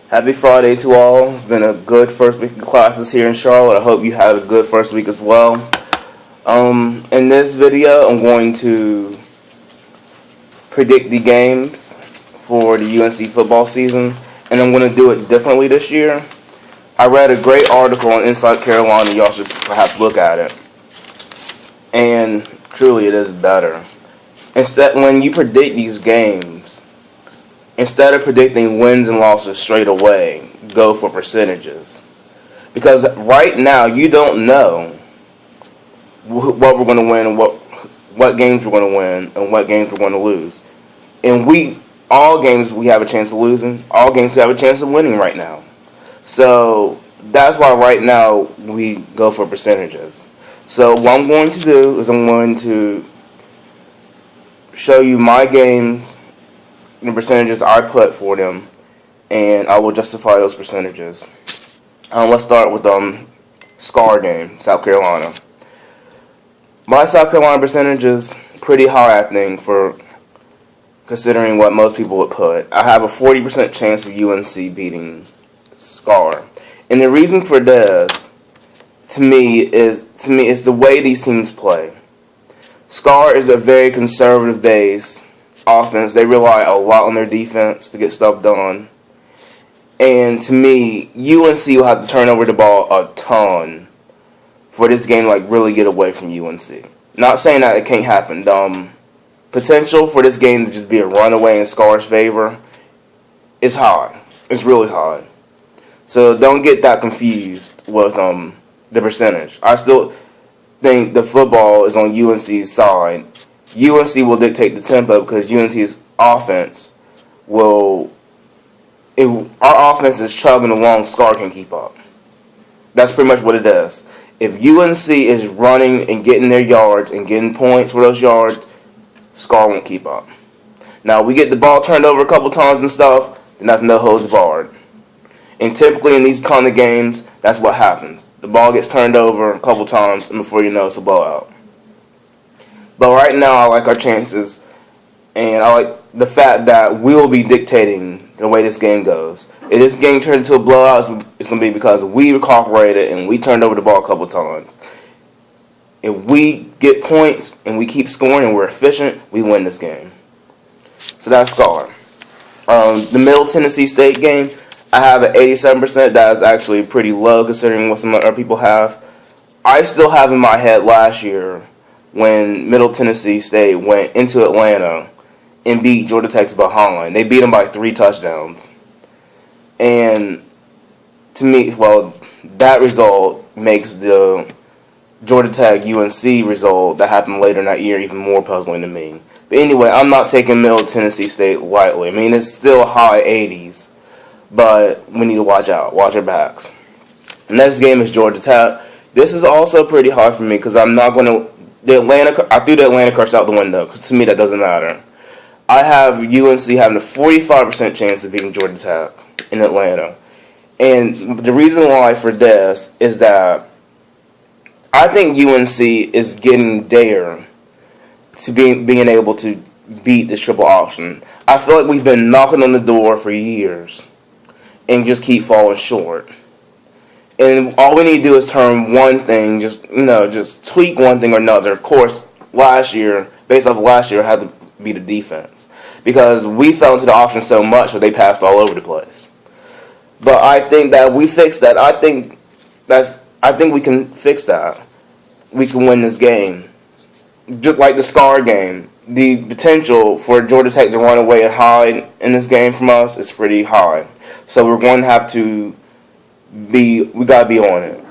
Happy Friday to all. It's been a good first week of classes here in Charlotte. I hope you had a good first week as well. In this video, I'm going to predict the games for the UNC football season, and I'm going to do it differently this year. I read a great article on Inside Carolina. Y'all should perhaps look at it. And truly, it is better. Instead, when you predict these games, instead of predicting wins and losses straight away, go for percentages. Because right now, you don't know what we're going to win and what games we're going to win and what games we're going to lose. And all games we have a chance of losing, all games we have a chance of winning right now. So that's why right now we go for percentages. So what I'm going to do is I'm going to show you my games, the percentages I put for them, and I will justify those percentages. Let's start with SCAR game, South Carolina. My South Carolina percentage is pretty high, I think, for considering what most people would put. I have a 40% chance of UNC beating SCAR. And the reason for this, to me, is the way these teams play. SCAR is a very conservative base offense. They rely a lot on their defense to get stuff done. And to me, UNC will have to turn over the ball a ton for this game to really get away from UNC. Not saying that it can't happen. Potential for this game to just be a runaway in SCAR's favor is high. It's really high. So don't get that confused with the percentage. I still think the football is on UNC's side. UNC will dictate the tempo because UNC's offense will... our offense is chugging along, SCAR can keep up. That's pretty much what it does. If UNC is running and getting their yards and getting points for those yards, SCAR won't keep up. Now, we get the ball turned over a couple times and stuff, then that's no holds barred. And typically in these kind of games, that's what happens. The ball gets turned over a couple times, and before you know, it's a blowout. But right now, I like our chances, and I like the fact that we will be dictating the way this game goes. If this game turns into a blowout, it's going to be because we cooperated and we turned over the ball a couple times. If we get points and we keep scoring and we're efficient, we win this game. So that's SCAR. The Middle Tennessee State game, I have an 87%. That is actually pretty low considering what some other people have. I still have in my head last year when Middle Tennessee State went into Atlanta and beat Georgia Tech's behind. They beat them by 3 touchdowns. And to me, that result makes the Georgia Tech UNC result that happened later in that year even more puzzling to me. But anyway, I'm not taking Middle Tennessee State lightly. I mean, it's still high 80s, but we need to watch out, watch our backs. The next game is Georgia Tech. This is also pretty hard for me because I'm not going to... I threw the Atlanta curse out the window because to me that doesn't matter. I have UNC having a 45% chance of beating Georgia Tech in Atlanta. And the reason why for this is that I think UNC is getting there to being able to beat this triple option. I feel like we've been knocking on the door for years and just keep falling short. And all we need to do is turn one thing, just tweak one thing or another. Of course, based off last year, had to be the defense. Because we fell into the option so much that they passed all over the place. But I think that we fixed that. I think we can fix that. We can win this game. Just like the SCAR game. The potential for Georgia Tech to run away and hide in this game from us is pretty high. So we're going to have to we got to be on it.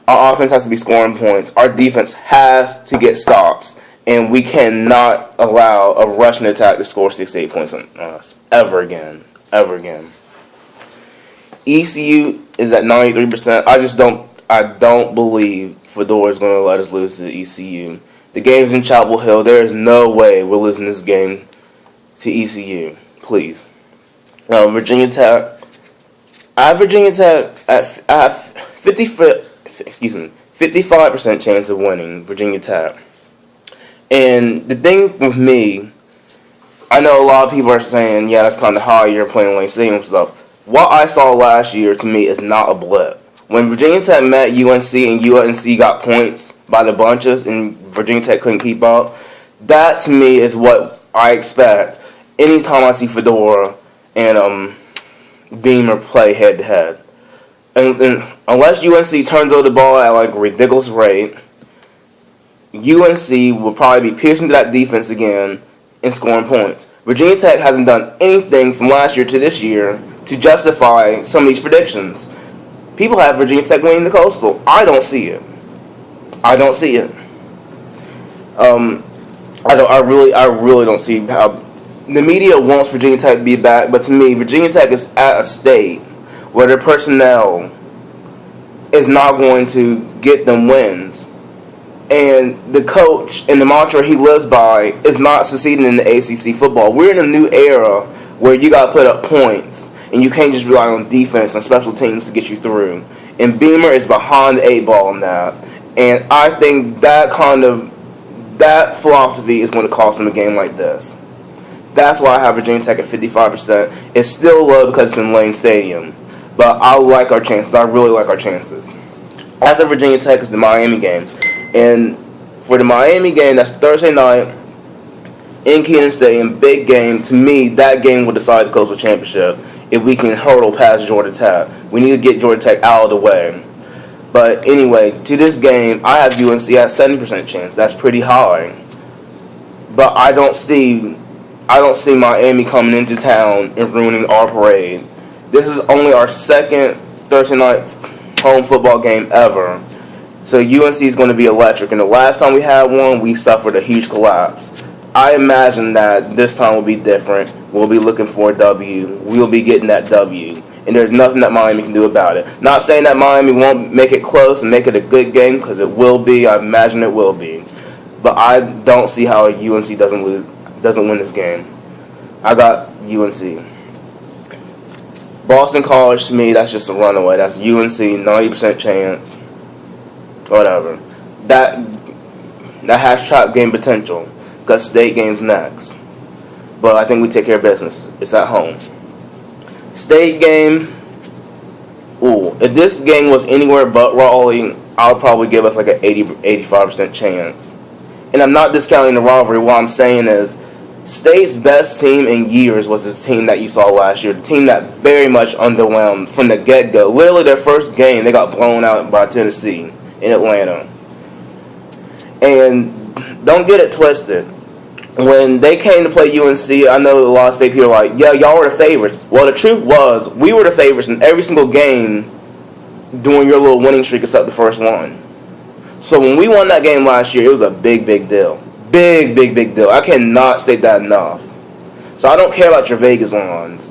Our offense has to be scoring points. Our defense has to get stops. And we cannot allow a rushing attack to score 68 points on us. Ever again. Ever again. ECU is at 93%. I don't believe Fedora is going to let us lose to ECU. The game's in Chapel Hill. There is no way we're losing this game to ECU. Please. Virginia Tech. I have Virginia Tech at 55% chance of winning Virginia Tech. And the thing with me, I know a lot of people are saying, yeah, that's kind of high, you're playing Lane Stadium and stuff. what I saw last year to me is not a blip. When Virginia Tech met UNC and UNC got points by the bunches and Virginia Tech couldn't keep up, that to me is what I expect anytime I see Fedora and Beamer play head to head. And unless UNC turns over the ball at like a ridiculous rate, UNC will probably be piercing that defense again and scoring points. Virginia Tech hasn't done anything from last year to this year to justify some of these predictions. People have Virginia Tech winning the Coastal. I don't see it. I don't see it. I really don't see how the media wants Virginia Tech to be back, but to me, Virginia Tech is at a state where their personnel is not going to get them wins. And the coach and the mantra he lives by is not succeeding in the ACC football. We're in a new era where you got to put up points, and you can't just rely on defense and special teams to get you through. And Beamer is behind the 8 ball in that. And I think that philosophy is going to cost them a game like this. That's why I have Virginia Tech at 55%. It's still low because it's in Lane Stadium. But I like our chances. I really like our chances. After Virginia Tech is the Miami game. And for the Miami game, that's Thursday night in Kenan Stadium, big game. To me, that game will decide the Coastal Championship if we can hurdle past Georgia Tech. We need to get Georgia Tech out of the way. But anyway, to this game, I have UNC at 70% chance. That's pretty high. But I don't see Miami coming into town and ruining our parade. This is only our second Thursday night home football game ever. So UNC is going to be electric. And the last time we had one, we suffered a huge collapse. I imagine that this time will be different. We'll be looking for a W. We'll be getting that W. And there's nothing that Miami can do about it. Not saying that Miami won't make it close and make it a good game, because it will be. I imagine it will be. But I don't see how UNC doesn't win this game. I got UNC. Boston College, to me, that's just a runaway. That's UNC, 90% chance. Whatever. That has trap game potential. Got state games next. But I think we take care of business. It's at home. State game. Ooh, if this game was anywhere but Raleigh, I would probably give us like an 85% chance. And I'm not discounting the rivalry. What I'm saying is, State's best team in years was this team that you saw last year. The team that very much underwhelmed from the get-go. Literally their first game, they got blown out by Tennessee in Atlanta. And don't get it twisted. When they came to play UNC, I know a lot of state people are like, yeah, y'all were the favorites. Well, the truth was, we were the favorites in every single game during your little winning streak except the first one. So when we won that game last year, it was a big, big deal. Big, big, big deal. I cannot state that enough. So I don't care about your Vegas lines.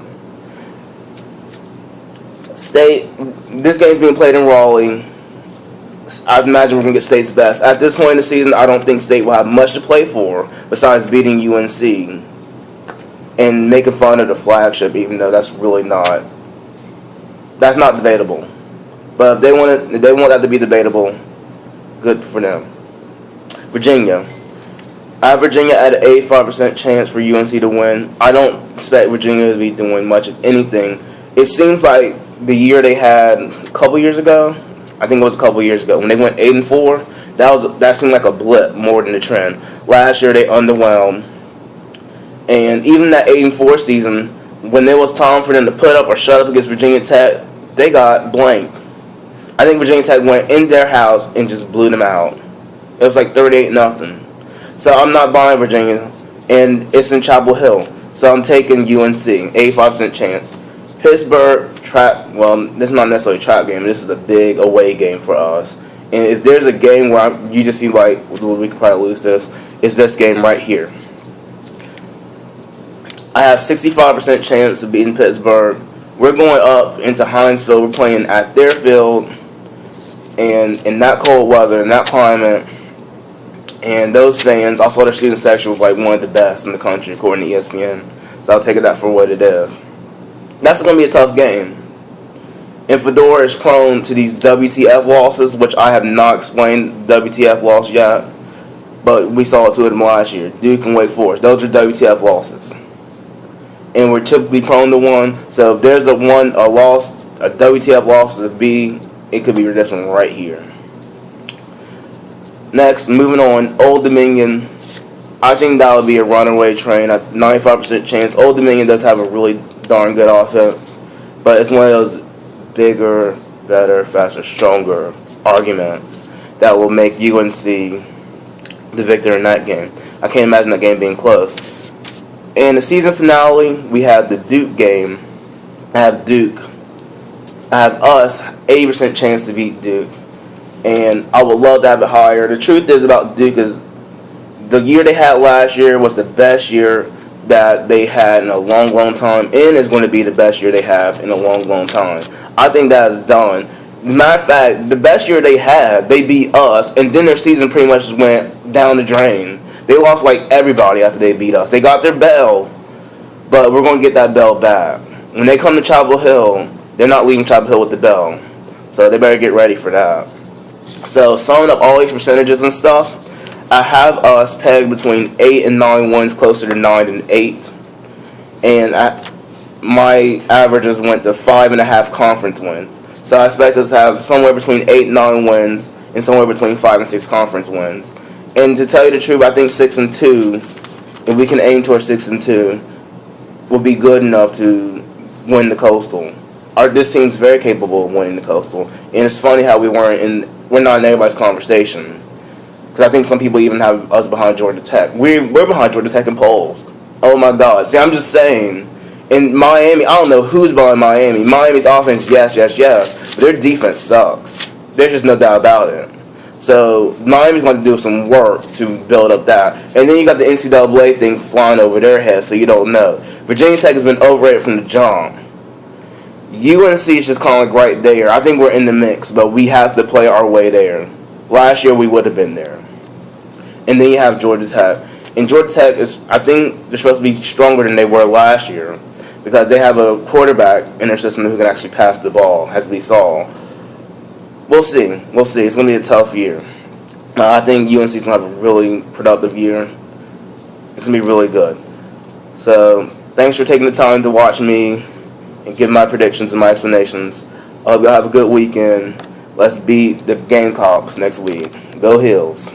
State, this game's being played in Raleigh. I imagine we're going to get State's best. At this point in the season, I don't think State will have much to play for besides beating UNC and making fun of the flagship, even though that's really not. That's not debatable. But if they want that to be debatable, good for them. Virginia. I have Virginia at an 85% chance for UNC to win. I don't expect Virginia to be doing much of anything. It seems like the year they had a couple years ago, I think it was a couple years ago, when they went 8-4, that seemed like a blip more than a trend. Last year they underwhelmed. And even that 8-4 season, when it was time for them to put up or shut up against Virginia Tech, they got blanked. I think Virginia Tech went in their house and just blew them out. It was like 38-0. So I'm not buying Virginia, and it's in Chapel Hill. So I'm taking UNC, 85% chance. Pittsburgh, this is not necessarily a trap game. This is a big away game for us. And if there's a game where you just see like, we could probably lose this, it's this game right here. I have 65% chance of beating Pittsburgh. We're going up into Hinesville. We're playing at their field, and in that cold weather, in that climate. And those fans, I saw their student section was like one of the best in the country, according to ESPN. So I'll take that for what it is. That's going to be a tough game. And Fedora is prone to these WTF losses, which I have not explained WTF loss yet. But we saw two of them last year. Duke and Wake Forest. Those are WTF losses. and we're typically prone to one. So if there's a WTF loss to B, it could be redemption right here. Next, moving on, Old Dominion. I think that would be a runaway train. A 95% chance. Old Dominion does have a really darn good offense, but it's one of those bigger, better, faster, stronger arguments that will make UNC the victor in that game. I can't imagine that game being close. In the season finale, we have the Duke game. I have us 80% chance to beat Duke, and I would love to have it higher. The truth is about Duke is the year they had last year was the best year that they had in a long, long time, and it's going to be the best year they have in a long, long time. I think that is done. As a matter of fact, the best year they had, they beat us, and then their season pretty much just went down the drain. They lost like everybody after they beat us. They got their bell, but we're going to get that bell back. When they come to Chapel Hill, they're not leaving Chapel Hill with the bell, so they better get ready for that. So summing up all these percentages and stuff, I have us pegged between 8 and 9 wins, closer to 9 and 8. And my averages went to 5.5 conference wins. So I expect us to have somewhere between 8 and 9 wins and somewhere between 5 and 6 conference wins. And to tell you the truth, I think 6 and 2, if we can aim towards 6 and 2, will be good enough to win the Coastal. This team's very capable of winning the Coastal. And it's funny how we're not in everybody's conversation. Because I think some people even have us behind Georgia Tech. We're behind Georgia Tech in polls. Oh my God. See, I'm just saying. In Miami, I don't know who's behind Miami. Miami's offense, yes. But their defense sucks. There's just no doubt about it. So Miami's going to do some work to build up that. And then you got the NCAA thing flying over their heads, so you don't know. Virginia Tech has been overrated from the jump. UNC is just kind of like right there. I think we're in the mix, but we have to play our way there. Last year we would have been there. And then you have Georgia Tech. And Georgia Tech I think they're supposed to be stronger than they were last year because they have a quarterback in their system who can actually pass the ball, as we saw. We'll see. It's going to be a tough year. I think UNC's going to have a really productive year. It's going to be really good. So, thanks for taking the time to watch me and give my predictions and my explanations. I hope y'all have a good weekend. Let's beat the Gamecocks next week. Go Hills.